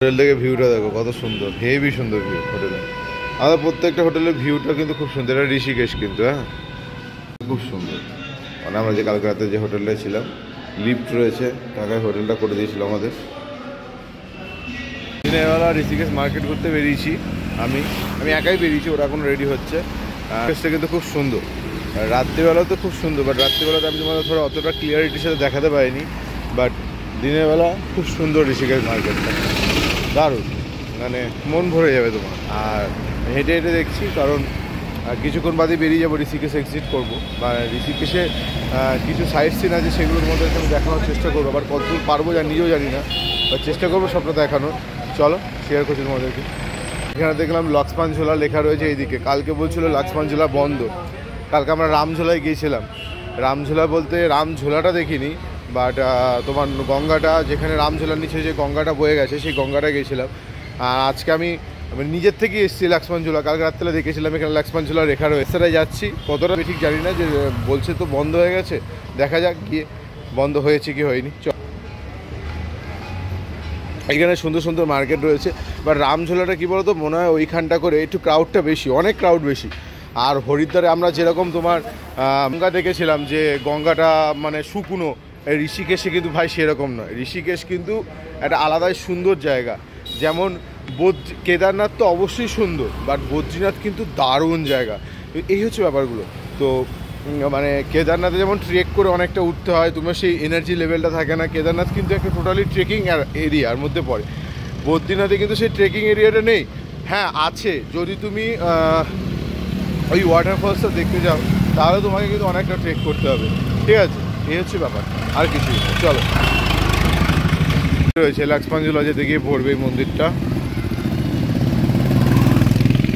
Hotel থেকে ভিউটা দেখো কত সুন্দর, হেভি সুন্দর ভিউ হোটেলে। আমাদের প্রত্যেকটা হোটেলের ভিউটা কিন্তু খুব সুন্দর। এটা ঋষিকেশ কিন্তু, হ্যাঁ খুব সুন্দর। মানে আমরা যে কালকে রাতে যে হোটেলটায় ছিলাম, লিফট রয়েছে, টাকায় হোটেলটা করে দিয়েছিল আমাদের। দিনের বেলা ঋষিকেশ মার্কেট করতে বেরিয়েছি, আমি একাই বেরিয়েছি, ওরা এখন রেডি হচ্ছে। ঋষিকেশটা কিন্তু খুব সুন্দর, রাত্রিবেলাও তো খুব সুন্দর, বাট রাত্রিবেলাতে আমি তোমাদের ধরো অতটা ক্লিয়ারিটির সাথে দেখাতে পারিনি, বাট দিনের বেলা খুব সুন্দর ঋষিকেশ মার্কেটটা, দারুণ, মানে মন ভরে যাবে তোমার। আর হেঁটে হেঁটে দেখছি, কারণ কিছুক্ষণ বাদে বেরিয়ে যাবো, ঋষিকেশ এক্সিট করবো, বা ঋষিকেশে কিছু সাইট সিন আছে সেগুলোর মধ্যে আমি দেখানোর চেষ্টা করবো। আবার কতদূর পারবো নিজেও জানি না, বা চেষ্টা করবো সবটা দেখানোর। চলো শেয়ার করছি তোমাদেরকে। এখানে দেখলাম লক্ষ্মণঝোলা লেখা রয়েছে এইদিকে, কালকে বলছিল লক্ষ্মণঝোলা বন্ধ। কালকে আমরা রামঝোলায় গিয়েছিলাম, রামঝোলা বলতে রামঝোলাটা দেখিনি, বাট তোমার গঙ্গাটা, যেখানে রামঝোলার নিচে যে গঙ্গাটা বয়ে গেছে সেই গঙ্গাটা গিয়েছিলাম। আর আজকে আমি নিজের থেকেই এসেছি লক্ষ্মণঝোলা, কালকে রাত্রে দেখেছিলাম এখানে লক্ষ্মণঝোলা রেখা রয়েছে। সেটাই যাচ্ছি, কতটা ঠিক জানি না, যে বলছে তো বন্ধ হয়ে গেছে, দেখা যাক গিয়ে বন্ধ হয়েছে কি হয়নি। এখানে সুন্দর সুন্দর মার্কেট রয়েছে, বাট রামঝোলাটা কী বলতো, মনে হয় ওইখানটা করে একটু ক্রাউডটা বেশি, অনেক ক্রাউড বেশি। আর হরিদ্বারে আমরা যেরকম তোমার গঙ্গা দেখেছিলাম, যে গঙ্গাটা মানে শুকনো, ঋষিকেশে কিন্তু ভাই সেরকম নয়। ঋষিকেশ কিন্তু একটা আলাদাই সুন্দর জায়গা। যেমন কেদারনাথ তো অবশ্যই সুন্দর, বাট বদ্রীনাথ কিন্তু দারুণ জায়গা। এই হচ্ছে ব্যাপারগুলো। তো মানে কেদারনাথে যেমন ট্রেক করে অনেকটা উঠতে হয়, তোমার সেই এনার্জি লেভেলটা থাকে না। কেদারনাথ কিন্তু একটা টোটালি ট্রেকিং এরিয়ার মধ্যে পড়ে। বদ্রীনাথে কিন্তু সেই ট্রেকিং এরিয়াটা নেই। হ্যাঁ আছে, যদি তুমি ওই ওয়াটারফলসটা দেখতে যাও তাহলে তোমাকে কিন্তু অনেকটা ট্রেক করতে হবে, ঠিক আছে? এই হচ্ছে ব্যাপার, আর কিছু। চলো রয়েছে লক্ষ্মণঝোলা যেতে গিয়ে পড়বে এই মন্দিরটা।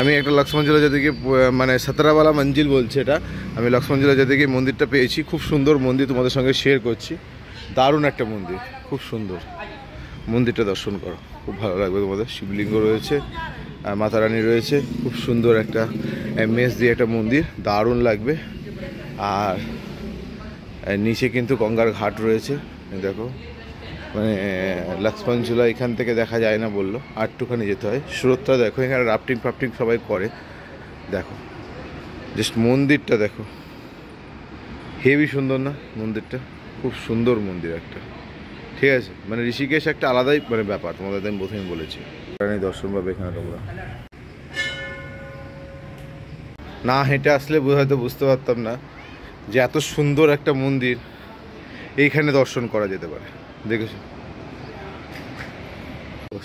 আমি একটা লক্ষ্মণঝোলা যেতে গিয়ে, মানে সতেরাওয়ালা মঞ্জিল বলছে এটা, আমি লক্ষ্মণঝোলা যেতে গিয়ে মন্দিরটা পেয়েছি। খুব সুন্দর মন্দির, তোমাদের সঙ্গে শেয়ার করছি। দারুণ একটা মন্দির, খুব সুন্দর। মন্দিরটা দর্শন করো, খুব ভালো লাগবে তোমাদের। শিবলিঙ্গ রয়েছে, মাতা রানী রয়েছে, খুব সুন্দর একটা মেস দিয়ে একটা মন্দির, দারুণ লাগবে। আর নিচে কিন্তু গঙ্গার ঘাট রয়েছে, দেখো। মানে লক্ষ্মণঝোলা এখান থেকে দেখা যায় না বললো, আটটুখানি যেতে হয়। স্রোতটা দেখো, এখানে রাফটিং ফাফটিং সবাই করে, দেখো। জাস্ট মন্দিরটা দেখো, হেভি সুন্দর না মন্দিরটা? খুব সুন্দর মন্দির একটা, ঠিক আছে? মানে ঋষিকেশ একটা আলাদাই মানে ব্যাপার, তোমাদের আমি প্রথমে বলেছি। দর্শন পাবে এখানে তোমরা, না হেঁটে আসলে হয়তো বুঝতে পারতাম না যে এত সুন্দর একটা মন্দির এইখানে দর্শন করা যেতে পারে। দেখেছো,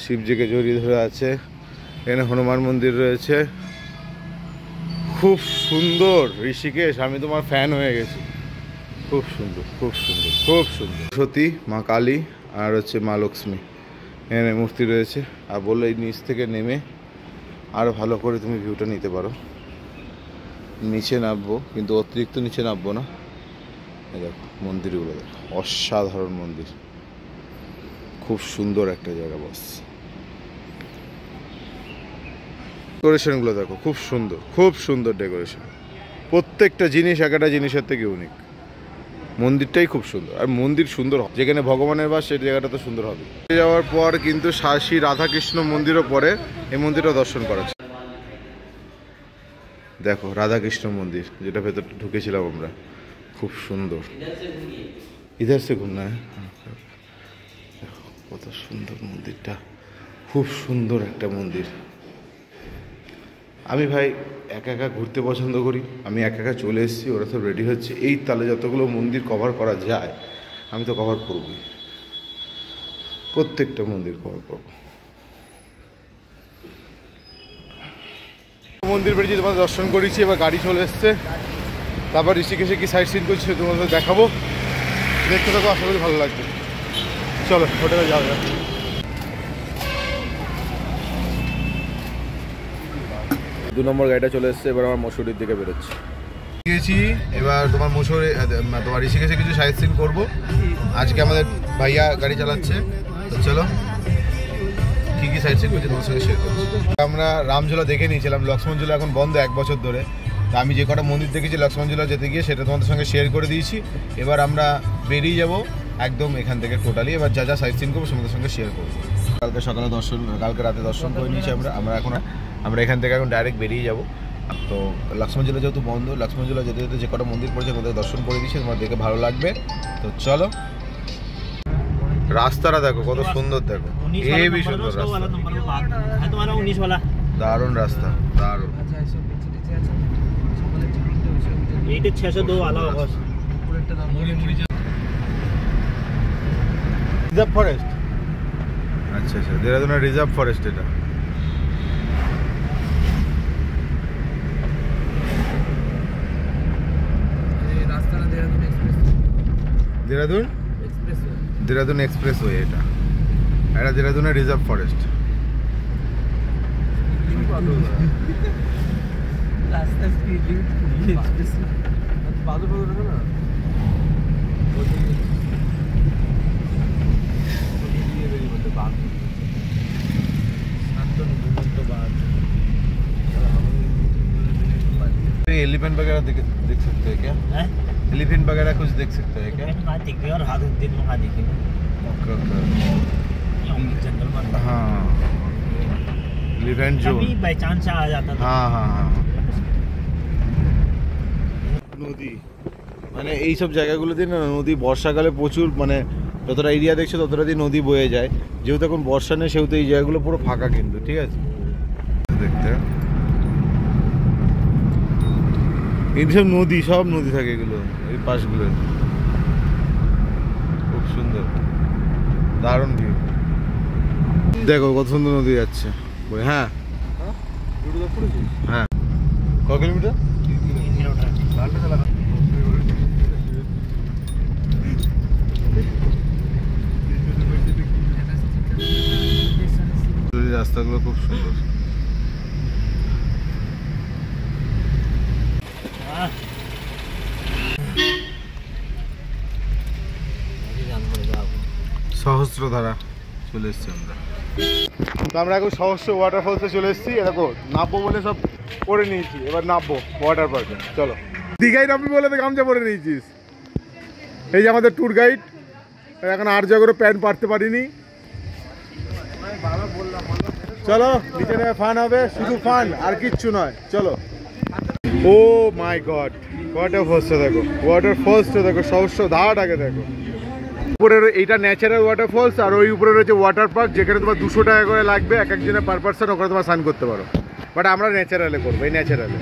শিবজিকে জড়িয়ে ধরে আছে। এখানে হনুমান মন্দির রয়েছে, খুব সুন্দর ঋষিকেশ। আমি তোমার ফ্যান হয়ে গেছি, খুব সুন্দর, খুব সুন্দর, খুব সুন্দর। সতী মা কালী আর হচ্ছে মা লক্ষ্মী এখানে মূর্তি রয়েছে। আর বললো এই নিচ থেকে নেমে আরও ভালো করে তুমি ভিউটা নিতে পারো। নিচে নামবো, কিন্তু অতিরিক্ত নিচে নামবো না। দেখো মন্দিরগুলো দেখো, অসাধারণ মন্দির, খুব সুন্দর একটা জায়গা। বস ডেকোরেশনগুলো দেখো, খুব সুন্দর, খুব সুন্দর ডেকোরেশন। প্রত্যেকটা জিনিস একটা জিনিসের থেকে ইউনিক। মন্দিরটাই খুব সুন্দর, আর মন্দির সুন্দর যেখানে ভগবানের বাস, সেই জায়গাটা তো সুন্দর হবে। যাওয়ার পর কিন্তু শ্রী রাধাকৃষ্ণ মন্দিরও পরে, এই মন্দিরটা দর্শন করা। দেখো রাধাকৃষ্ণ মন্দির, যেটা ভেতরে ঢুকেছিলাম আমরা, খুব সুন্দর। ইধার সে ঘুমনা, দেখো কত সুন্দর মন্দিরটা, খুব সুন্দর একটা মন্দির। আমি ভাই একা একা ঘুরতে পছন্দ করি, আমি একা একা চলে এসেছি, ওরা সব রেডি হচ্ছে। এই তালে যতগুলো মন্দির কভার করা যায় আমি তো কভার করবই, প্রত্যেকটা মন্দির কভার করবো। মন্দির বেরিয়ে তোমাদের দর্শন করেছি, এবার গাড়ি চলে এসছে। তারপর ঋষিকেশে কি সাইট সিন করছে তোমাদের দেখাবো, দেখতে থাকো, আশা করি ভালো লাগবে। চলো হোটেলে যাওয়া যাক। 2 নম্বর গাড়িটা চলে এসছে, এবার আমার মসুরির দিকে বেরোচ্ছি। গিয়েছি এবার তোমার মসুরি, তোমার ঋষিকেশে কিছু সাইট সিন করবো। আজকে আমাদের ভাইয়া গাড়ি চালাচ্ছে, তো চলো কী কী সাইট সিন করছি তোমার সঙ্গে শেয়ার করছি। আমরা রামঝোলা দেখে নিয়েছিলাম, লক্ষ্মণঝোলা এখন বন্ধ 1 বছর ধরে। তো আমি যে কটা মন্দির দেখেছি লক্ষ্মণঝোলা যেতে গিয়ে, সেটা তোমাদের সঙ্গে শেয়ার করে দিয়েছি। এবার আমরা বেরিয়ে যাব একদম এখান থেকে টোটালি। এবার যা যা সাইট সিন করবো তোমাদের সঙ্গে শেয়ার করবো। কালকে সকালে দর্শন, কালকে রাতে দর্শন করে নিয়েছি আমরা আমরা এখান থেকে এখন ডাইরেক্ট বেরিয়ে যাব। তো লক্ষ্মণঝুলা যেহেতু বন্ধ, লক্ষ্মণঝুলা যেতে যেতে যে কটা মন্দির পড়েছে ওদের দর্শন করে দিচ্ছি, তোমার দেখে ভালো লাগবে। তো চলো, রাস্তাটা দেখো কত সুন্দর, দেখো হেবি সুন্দর রাস্তা, দারুণ রাস্তা, দারুণ। রিজার্ভ ফরেস্ট, আচ্ছা আচ্ছা, দেহরাদুনের রিজার্ভ ফরেস্ট এটা। দেহরাদুন এক্সপ্রেসওয়ে এটা, এটা দেহরাদুনের রিজার্ভ ফরেস্ট। एलिफेंट वगैरह देख सकते हैं क्या? एलिफेंट वगैरह कुछ देख सकते हैं क्या? दिख गए और हाथ दिन वहाँ दिखेगा। जंगल में हाँ, एलिफेंट जो कभी बाई चांस आ जाता था। हाँ हाँ हाँ, নদী মানে এই সব জায়গাগুলোতে না নদী বর্ষাকালে প্রচুর, মানে যতটা এরিয়া দেখছো ততটা দিয়ে নদী বয়ে যায়। যেহেতু এখন বর্ষা নেই সেহেতু এই জায়গাগুলো পুরো ফাঁকা, কিন্তু ঠিক আছে দেখতে। এই সব নদী, সব নদী থাকে এগুলো, এই পাশগুলো খুব সুন্দর, দারুণ ভিউ। দেখো কত সুন্দর নদী যাচ্ছে। হ্যাঁ হ্যাঁ, ক কিলোমিটার? রাস্তাগুলো খুব সুন্দর। সহস্রধারা চলে এসছি আমরা। তো আমরা এখন সহস্র ওয়াটারফলসে চলে এসেছি। দেখো নামবো বলে সব পরে নিয়েছি, এবার নামবো ওয়াটার পার্কে। চলো, দীঘায় নামবি বলে তো গামছা পরে নিয়েছিস। এই যে আমাদের ট্যুর গাইড, এখন আর জায়গারও প্যান্ট পারতে পারিনি। চলো নিচে নেমে ফান হবে, শুধু ফান আর কিচ্ছু নয়। চলো। ও মাই গড, ওয়াটারফলসটা দেখো, ওয়াটারফলসটা দেখো, সহস্র ধারাটাকে দেখো। উপরের এইটা ন্যাচারাল ওয়াটারফলস, আর ওই উপরে রয়েছে ওয়াটার পার্ক, যেখানে তোমার 200 টাকা করে লাগবে এক একজনের পার পার্সন, ওখানে তোমার স্নান করতে পারো। বাট আমরা ন্যাচারালে করবো, এই ন্যাচারালে।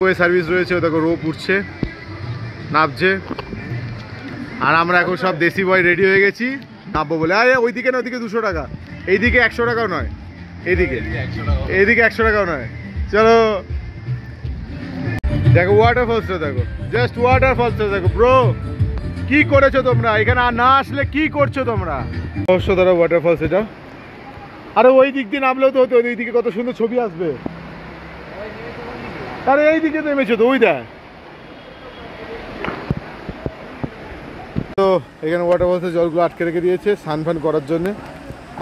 ওই সার্ভিস রয়েছে, দেখো রোপ উঠছে, নামছে। আর আমরা এখন সব দেশি বয় রেডি হয়ে গেছি নামবো বলে। আরে ওইদিকে না, ওইদিকে 200 টাকা, এইদিকে 100 টাকাও নয়, এইদিকে 100 টাকাও নয়। চলো দেখো ওয়াটারফলসটা দেখো, জাস্ট ওয়াটারফলসটা দেখো। ব্রো কি করেছো তোমরা এখানে না আসলে? কি করছো তোমরা? অবশ্য ধরো ওয়াটারফলস এটা। আরে ওই দিক দিয়ে নামলেও তো হতো, ওই দিকে কত সুন্দর ছবি আসবে। আরে এই দিকে নেমেছো তো, ওই দেখ। তো এখানে ওয়াটারফলসের জলগুলো আটকে রেখে দিয়েছে স্নান ফান করার জন্য।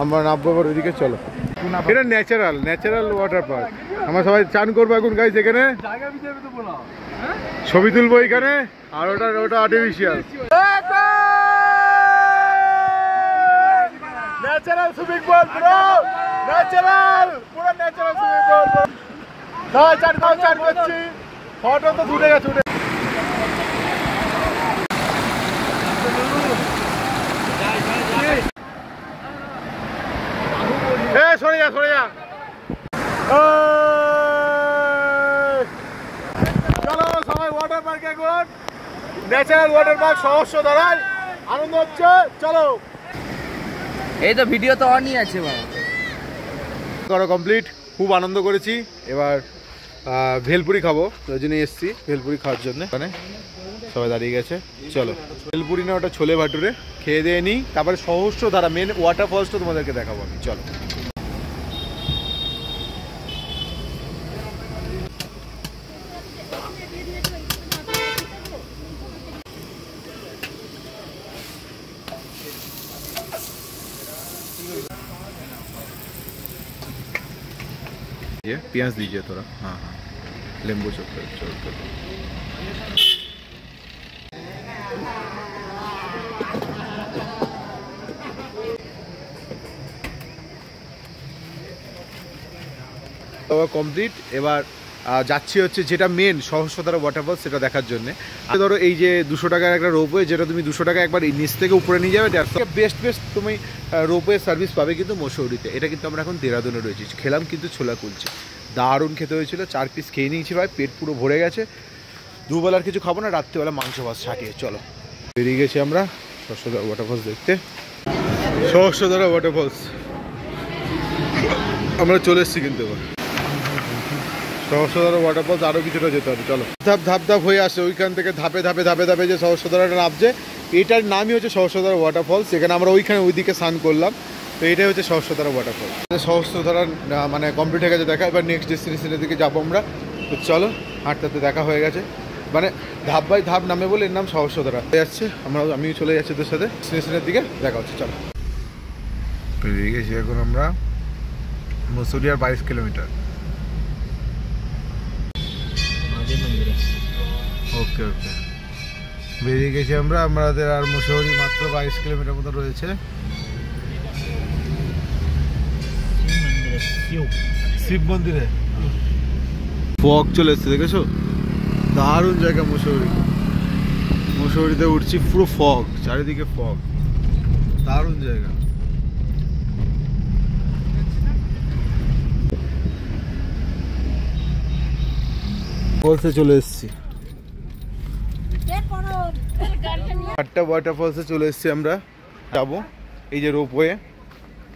আমরা নামবো এবার ওইদিকে। চলো, এটা ন্যাচারাল ওয়াটার পার্ক। আমরা সবাই চান করবো এখন গাইস এখানে, ছবি তুলবো এখানে। আর ওটা artificial. Natural swimming pool bro, natural, পুরো ন্যাচারাল সুইমিং পুল। সবাই চান করছি, ফটো তো ছুটে গেছে। সরে যা। চলো সবাই ওয়াটার পার্কে, এখন ন্যাচারাল ওয়াটার পার্ক সহস্র ধারায় আনন্দ হচ্ছে। চলো, এই তো ভিডিও তো অনই আছে বাবা। করা কমপ্লিট, খুব আনন্দ করেছি। এবার ভেলপুরি খাবো, ওই জন্য এসছি ভেলপুরি খাওয়ার জন্য। ওখানে সবাই দাঁড়িয়ে গেছে। চলো, ভেলপুরি না ওটা ছোলে ভাটুরে, খেয়ে দিয়ে নিই, তারপরে সহস্র ধারা মেন ওয়াটারফলসটা তোমাদেরকে দেখাবো আমি। চলো। ये प्याज दीजिए थोड़ा। हाँ हाँ, नींबू चोकर चोकर। কমপ্লিট। এবার যাচ্ছি হচ্ছে যেটা মেন সহস্রধারা ওয়াটারফল সেটা দেখার জন্য। ধরো এই যে 200 টাকার একটা রোপওয়ে, যেটা তুমি 200 টাকা একবার নিচ থেকে উপরে নিয়ে যাবে, বেস্ট তুমি রোপওয়ে সার্ভিস পাবে কিন্তু মসৌরিতে। এটা কিন্তু আমরা এখন দেরাদুনে রয়েছি। খেলাম কিন্তু ছোলা কুলচে, দারুণ খেতে হয়েছিল। 4 পিস খেয়ে নিয়েছি ভাই, পেট পুরো ভরে গেছে। দুবেলার কিছু খাবো না, রাত্রিবেলা মাংস ভাত ছাটিয়ে চলো বেরিয়ে গেছি আমরা সহস্রধারা ওয়াটারফলস দেখতে। সহস্রধারা ওয়াটারফলস আমরা চলে এসেছি কিন্তু এবার। সহস্রধারা ওয়াটারফলস আরও কিছুটা যেতে হবে, চলো। ধাপ হয়ে আসে ওইখান থেকে ধাপে ধাপে যে সহস্রধারাটা নামছে, এটার নামই হচ্ছে সহস্রধারা ওয়াটারফলস। এখানে আমরা ওইদিকে স্নান করলাম, তো এটাই হচ্ছে সহস্রধারা ওয়াটারফল। সহস্রধারা মানে কমপ্লিট হয়ে গেছে দেখা। এবার নেক্সট ডেস্টিনেশনের দিকে যাবো আমরা, তো চলো। হাঁটতে দেখা হয়ে গেছে, মানে ধাপ বাই ধাপ নামে বলে এর নাম সহস্রধারা যাচ্ছে। আমিও চলে যাচ্ছি তোর সাথে ডেস্টিনেশনের দিকে, দেখা হচ্ছে চলো। বেরিয়ে গেছি এখন আমরা মসুরি, আর 22 কিলোমিটার। ওকে বেরিয়ে গেছি আমরা। আমাদের আর মসুরি মাত্র 22 কিলোমিটার মতো রয়েছে। শিব মন্দিরে ফগ চলে এসছে, দেখেছো? দারুণ জায়গা মসৌরিতে উঠছি, পুরো ফগ, চারিদিকে ফগ, দারুণ জায়গা। ফলসে চলে এসছি, ভাট্টা ওয়াটারফলসে চলে এসছি আমরা। যাবো এই যে রোপওয়ে,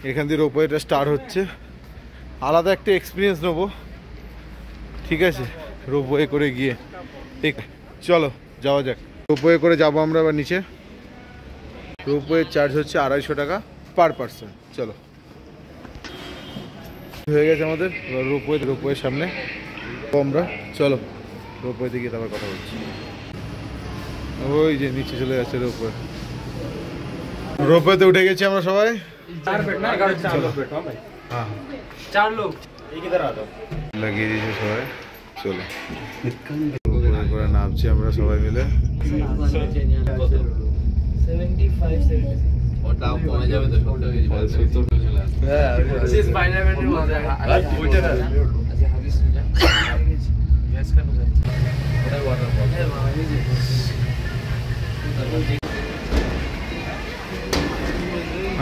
এখান দিয়ে রোপওয়েটা স্টার্ট হচ্ছে। আলাদা একটা এক্সপিরিয়েন্স নেবো, ঠিক আছে? রোপওয়ে করে গিয়ে ঠিক, চলো যাওয়া যাক। রোপওয়ে করে যাবো আমরা আবার নিচে। রোপওয়ে চার্জ হচ্ছে 250 টাকা পার পার্সন। চলো, হয়ে গেছে আমাদের রোপওয়ের সামনে আমরা। চলো রোপওয়েতে গিয়ে তারপর কথা বলছি। ওই যে নিচে চলে যাচ্ছে রোপওয়েতে উঠে গেছি আমরা সবাই। 4 लोग লাগিয়ে দিয়েছে সবাই, চলো করে নামছি আমরা সবাই মিলে।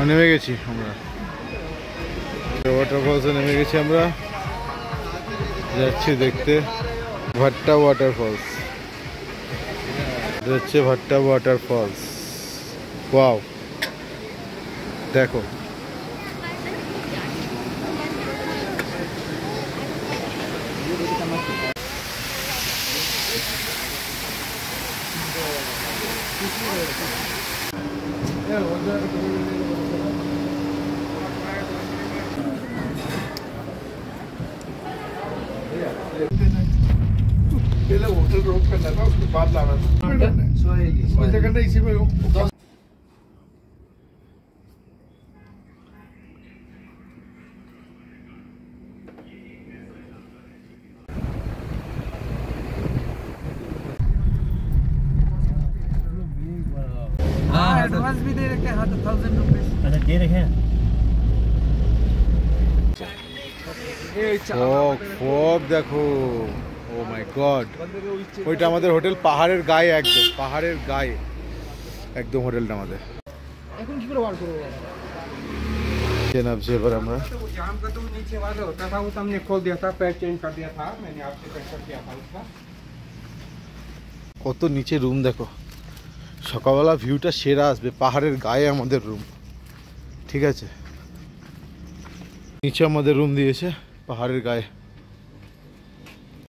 নেমে গেছি আমরা ওয়াটারফলসে, নেমে গেছি আমরা, যাচ্ছি দেখতে ভাট্টা ওয়াটারফলস। হচ্ছে ভাট্টা ওয়াটারফলস, ওয়াও দেখো। पहले होटल रोक करना था, उसके बाद लाना था। वैसे करना इसी में एडवांस भी दे रखे हैं, 1000 रुपीस। अच्छा दे रखे हैं। ফগ দেখো, ও মাই গড। ওইটা আমাদের হোটেল, পাহাড়ের গায়ে, একদম পাহাড়ের গায়ে একদম হোটেলটা আমাদের। এখন কি করে বার করব? নামছি এবার আমরা। जाम का तो नीचे वाला होता था, वो तो हमने खोल दिया था, पैर चेंज कर दिया था, मैंने आपसे पैसा किया था उसका। কত নিচে রুম দেখো, সকালবেলা ভিউটা সেরা আসবে। পাহাড়ের গায়ে আমাদের রুম, ঠিক আছে? নিচে আমাদের রুম দিয়েছে পাহাড়ের গায়ে।